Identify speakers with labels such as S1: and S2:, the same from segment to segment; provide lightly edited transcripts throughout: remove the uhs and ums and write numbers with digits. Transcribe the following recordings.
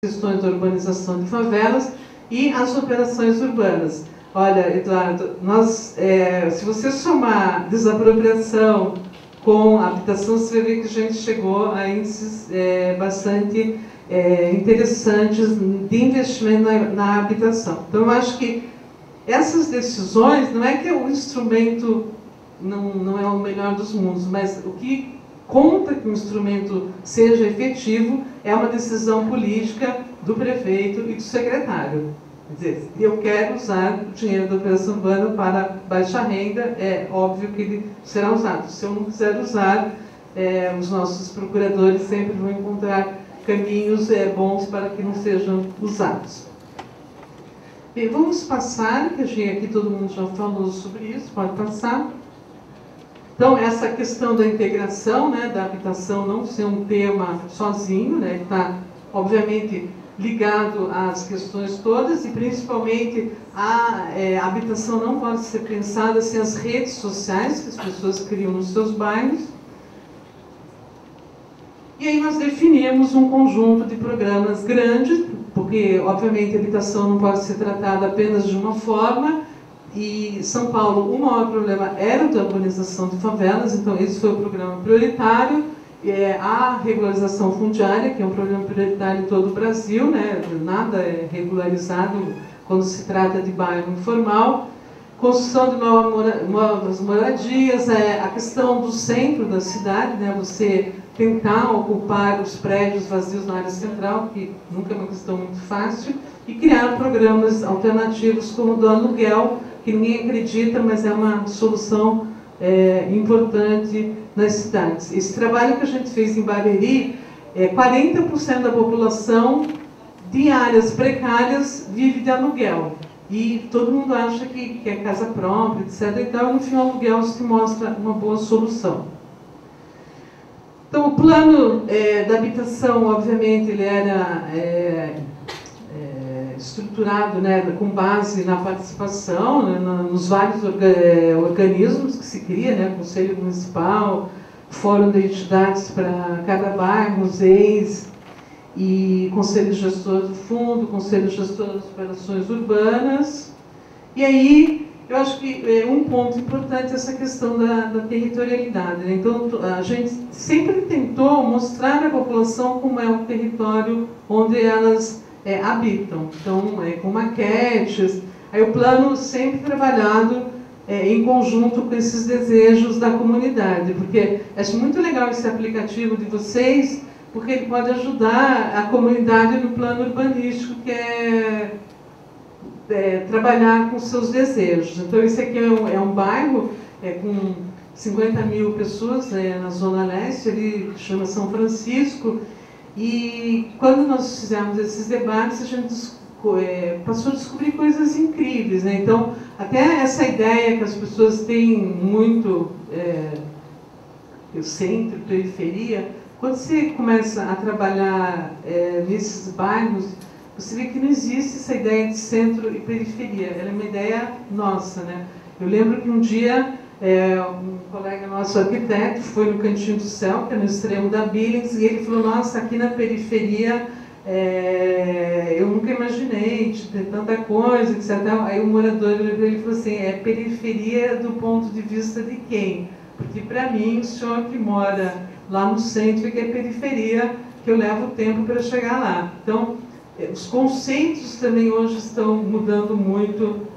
S1: questões da urbanização de favelas e as operações urbanas. Olha, Eduardo, se você somar desapropriação com habitação, você vai ver que a gente chegou a índices bastante interessantes de investimento na habitação. Então, eu acho que essas decisões, não é que o instrumento não é o melhor dos mundos, mas o que conta que o instrumento seja efetivo é uma decisão política do prefeito e do secretário. Quer dizer, eu quero usar o dinheiro da operação urbana para baixa renda, é óbvio que ele será usado. Se eu não quiser usar, os nossos procuradores sempre vão encontrar caminhos bons para que não sejam usados. Bem, vamos passar, que aqui todo mundo já falou sobre isso, pode passar. Então, essa questão da integração, né, da habitação não ser um tema sozinho, né, está, obviamente, ligado às questões todas, e principalmente a habitação não pode ser pensada sem as redes sociais que as pessoas criam nos seus bairros. E aí nós definimos um conjunto de programas grande, porque, obviamente, a habitação não pode ser tratada apenas de uma forma, e São Paulo, o maior problema era a urbanização de favelas, então esse foi o programa prioritário. A regularização fundiária, que é um problema prioritário em todo o Brasil, né? Nada é regularizado quando se trata de bairro informal. Construção de novas moradias, a questão do centro da cidade, né? Você tentar ocupar os prédios vazios na área central, que nunca é uma questão muito fácil, e criar programas alternativos como o do aluguel, que ninguém acredita, mas é uma solução importante nas cidades. Esse trabalho que a gente fez em Barueri, 40% da população de áreas precárias vive de aluguel. E todo mundo acha que é casa própria, etc. Então, no fim, o aluguel se mostra uma boa solução. Então, o plano da habitação, obviamente, ele era estruturado, né, com base na participação, né, nos vários organismos que se cria, né, Conselho Municipal, Fórum de Entidades para cada bairro, os EIs, e Conselho Gestor do Fundo, Conselho Gestor das Operações Urbanas. E aí, eu acho que um ponto importante é essa questão da territorialidade, né? Então, a gente sempre tentou mostrar à população como é o território onde elas habitam. Então, com maquetes, aí o plano sempre trabalhado em conjunto com esses desejos da comunidade, porque acho muito legal esse aplicativo de vocês, porque ele pode ajudar a comunidade no plano urbanístico, que é trabalhar com seus desejos. Então, esse aqui é um bairro com 50 mil pessoas na Zona Leste, ele chama São Francisco, e quando nós fizemos esses debates, a gente passou a descobrir coisas incríveis, né? Então, até essa ideia que as pessoas têm muito, o centro, periferia, quando você começa a trabalhar nesses bairros, você vê que não existe essa ideia de centro e periferia, ela é uma ideia nossa, né? Eu lembro que um dia um colega nosso arquiteto foi no Cantinho do Céu, que é no extremo da Billings, e ele falou, nossa, aqui na periferia eu nunca imaginei ter tanta coisa, etc. Aí o morador ele falou assim, periferia do ponto de vista de quem? Porque para mim, o senhor que mora lá no centro, que é periferia, que eu levo tempo para chegar lá. Então, os conceitos também hoje estão mudando muito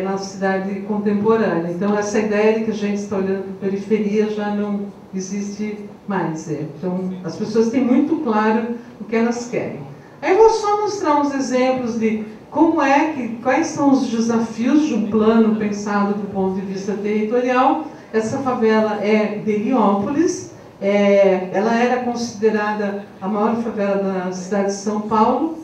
S1: na cidade contemporânea. Então, essa ideia de que a gente está olhando para a periferia já não existe mais. Então, as pessoas têm muito claro o que elas querem. Aí eu vou só mostrar uns exemplos de quais são os desafios de um plano pensado do ponto de vista territorial. Essa favela é de Heliópolis. Ela era considerada a maior favela da cidade de São Paulo,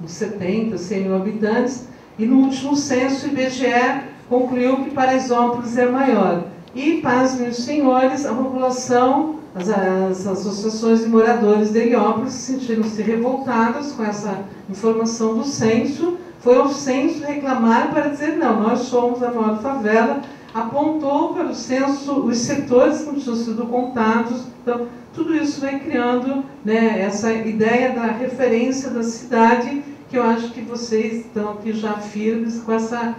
S1: uns 70, 100 mil habitantes, e no último censo, o IBGE concluiu que Paraisópolis é maior. E, pasmem os senhores, a população, as associações de moradores de Heliópolis sentiram-se revoltadas com essa informação do censo, foi ao censo reclamar para dizer, não, nós somos a maior favela, apontou para o censo os setores que tinham sido contados. Então, tudo isso vai criando, né, essa ideia da referência da cidade, que eu acho que vocês estão aqui já firmes com essa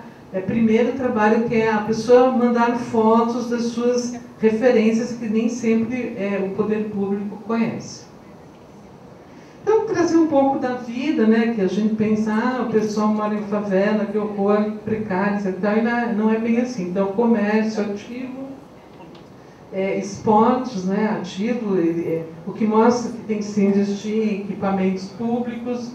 S1: primeiro trabalho, que é a pessoa mandar fotos das suas referências, que nem sempre o poder público conhece. Então, trazer um pouco da vida, né, que a gente pensa, o pessoal mora em favela, que horror, precários e tal, e não é bem assim. Então, comércio ativo, esportes, né, ativo, o que mostra que tem que se investir em equipamentos públicos.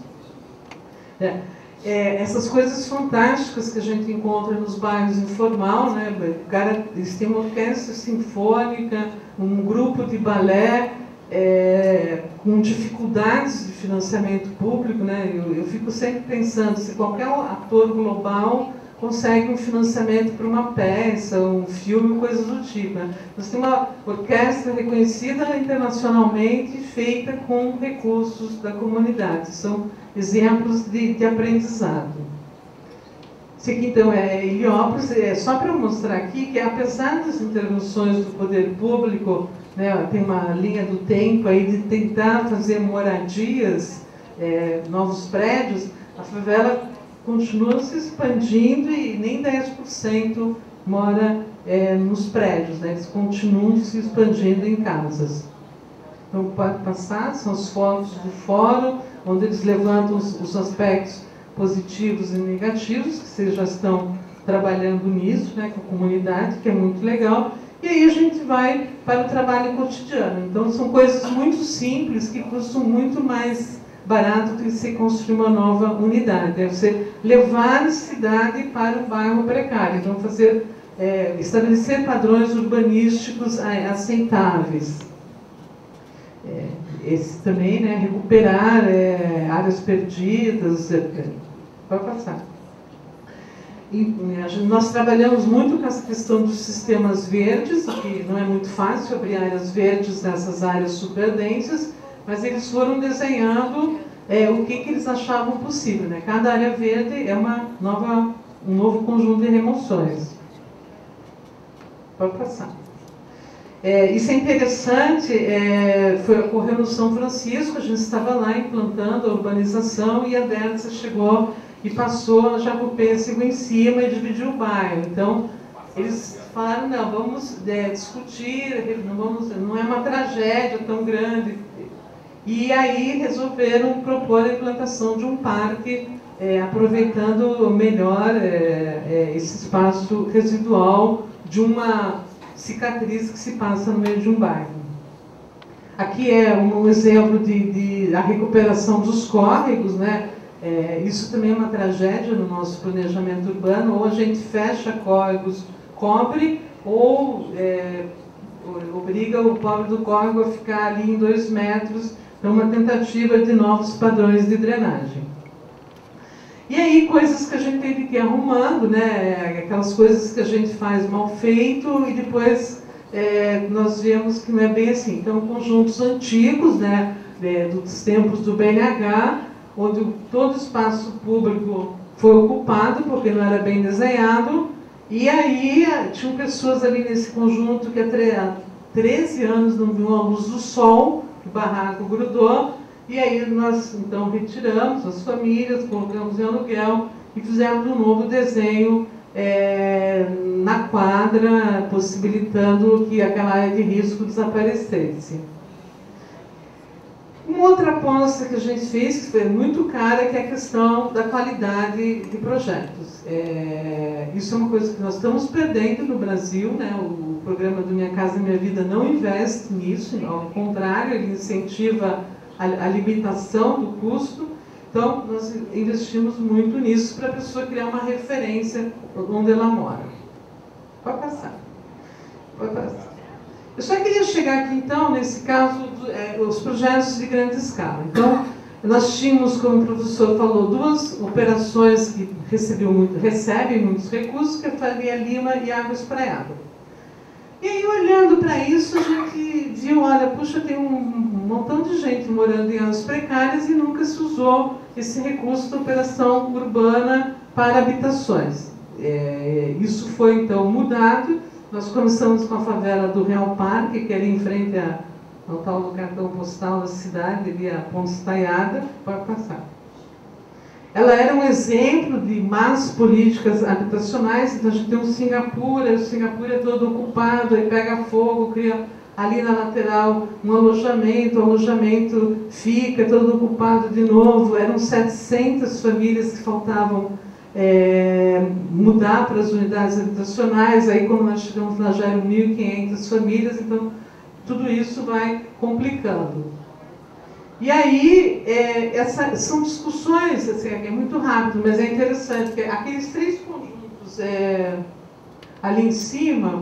S1: Essas coisas fantásticas que a gente encontra nos bairros informal, né? Eles têm uma orquestra sinfônica, um grupo de balé, com dificuldades de financiamento público, né? Eu fico sempre pensando, se qualquer ator global consegue um financiamento para uma peça, um filme, coisas do tipo, né? Nós temos uma orquestra reconhecida internacionalmente, feita com recursos da comunidade. São exemplos de aprendizado. Esse aqui, então, é Heliópolis. Só para mostrar aqui que, apesar das intervenções do poder público, né, tem uma linha do tempo aí de tentar fazer moradias, novos prédios, a favela continua se expandindo e nem 10% mora nos prédios, né? Eles continuam se expandindo em casas. Então, pode passar, são as fotos do fórum, onde eles levantam os aspectos positivos e negativos, que vocês já estão trabalhando nisso, né, com a comunidade, que é muito legal. E aí a gente vai para o trabalho cotidiano. Então, são coisas muito simples, que custam muito mais barato do que se construir uma nova unidade. É você levar a cidade para um bairro precário. Então, estabelecer padrões urbanísticos aceitáveis. Esse também, né, recuperar áreas perdidas. Pode passar. E, nós trabalhamos muito com essa questão dos sistemas verdes, que não é muito fácil abrir áreas verdes nessas áreas super densas, mas eles foram desenhando o que eles achavam possível, né? Cada área verde é um novo conjunto de remoções. Pode passar. Isso é interessante, ocorreu no São Francisco, a gente estava lá implantando a urbanização e a Dersa chegou e passou a Jacopêssego em cima e dividiu o bairro. Então, eles falaram, não, vamos discutir, não é uma tragédia tão grande. E aí resolveram propor a implantação de um parque, aproveitando melhor esse espaço residual de uma cicatriz que se passa no meio de um bairro. Aqui é um exemplo da recuperação dos córregos, né? Isso também é uma tragédia no nosso planejamento urbano, ou a gente fecha córregos, cobre, ou obriga o pobre do córrego a ficar ali em 2 metros, então uma tentativa de novos padrões de drenagem. E aí, coisas que a gente teve que ir arrumando, né? Aquelas coisas que a gente faz mal feito e depois nós vemos que não é bem assim. Então, conjuntos antigos, né? Dos tempos do BNH, onde todo o espaço público foi ocupado porque não era bem desenhado, e aí tinham pessoas ali nesse conjunto que há 13 anos não viam a luz do sol, o barraco grudou, e aí nós então retiramos as famílias, colocamos em aluguel e fizemos um novo desenho na quadra, possibilitando que aquela área de risco desaparecesse. Uma outra aposta que a gente fez, que foi muito cara, que é a questão da qualidade de projetos. Isso é uma coisa que nós estamos perdendo no Brasil, né? O programa do Minha Casa Minha Vida não investe nisso, ao contrário, ele incentiva a limitação do custo. Então, nós investimos muito nisso para a pessoa criar uma referência onde ela mora. Pode passar. Pode passar. Eu só queria chegar aqui, então, nesse caso, os projetos de grande escala. Então, nós tínhamos, como o professor falou, 2 operações que recebem muitos recursos, que é Faria Lima e Água Espraiada. E aí, olhando para isso, a gente viu, olha, puxa, tem um montão de gente morando em áreas precárias e nunca se usou esse recurso da operação urbana para habitações. Isso foi, então, mudado. Nós começamos com a favela do Real Parque, que é ali em frente ao tal do cartão postal da cidade, ali a Ponte Estaiada. Pode passar. Ela era um exemplo de más políticas habitacionais. Então, a gente tem o Singapura é todo ocupado, aí pega fogo, cria ali na lateral um alojamento, o alojamento fica todo ocupado de novo. Eram 700 famílias que faltavam mudar para as unidades habitacionais. Aí, quando nós chegamos lá, já eram 1.500 famílias, então tudo isso vai complicando. E aí, são discussões, assim, é muito rápido, mas é interessante, que aqueles 3 conjuntos ali em cima,